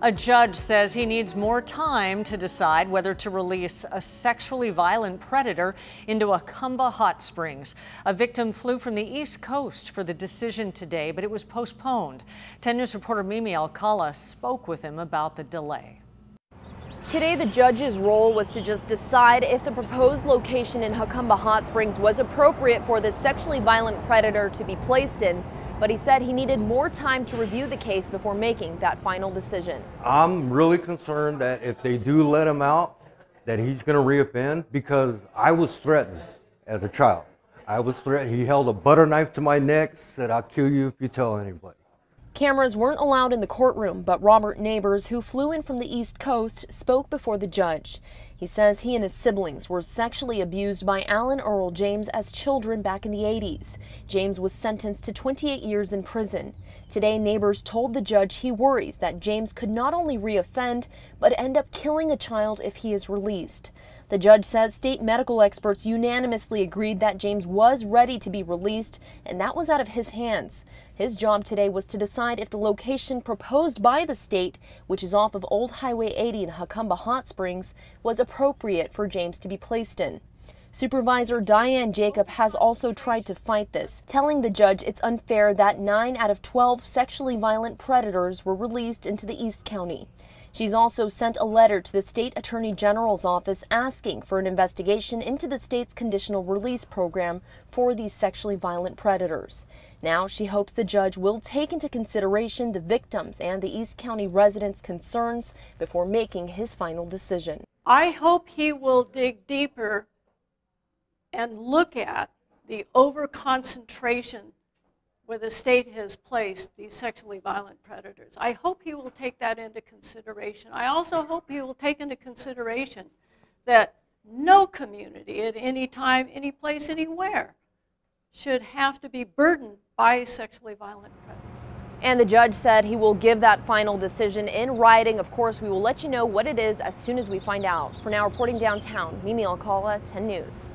A judge says he needs more time to decide whether to release a sexually violent predator into Jacumba Hot Springs. A victim flew from the East Coast for the decision today, but it was postponed. 10 News reporter Mimi Alcala spoke with him about the delay. Today, the judge's role was to just decide if the proposed location in Jacumba Hot Springs was appropriate for the sexually violent predator to be placed in. But he said he needed more time to review the case before making that final decision. I'm really concerned that if they do let him out, that he's going to reoffend, because I was threatened as a child. I was threatened. He held a butter knife to my neck, said, "I'll kill you if you tell anybody." Cameras weren't allowed in the courtroom, but Robert Neighbors, who flew in from the East Coast, spoke before the judge. He says he and his siblings were sexually abused by Alan Earl James as children back in the 80s. James was sentenced to 28 years in prison. Today, Neighbors told the judge he worries that James could not only reoffend, but end up killing a child if he is released. The judge says state medical experts unanimously agreed that James was ready to be released, and that was out of his hands. His job today was to decide if the location proposed by the state, which is off of Old Highway 80 in Jacumba Hot Springs, was appropriate for James to be placed in. Supervisor Diane Jacob has also tried to fight this, telling the judge it's unfair that 9 out of 12 sexually violent predators were released into the East County. She's also sent a letter to the state attorney general's office asking for an investigation into the state's conditional release program for these sexually violent predators. Now she hopes the judge will take into consideration the victims and the East County residents' concerns before making his final decision. I hope he will dig deeper and look at the overconcentration where the state has placed these sexually violent predators. I hope he will take that into consideration. I also hope he will take into consideration that no community at any time, any place, anywhere should have to be burdened by sexually violent predators. And the judge said he will give that final decision in writing. Of course, we will let you know what it is as soon as we find out. For now, reporting downtown, Mimi Alcala, 10 News.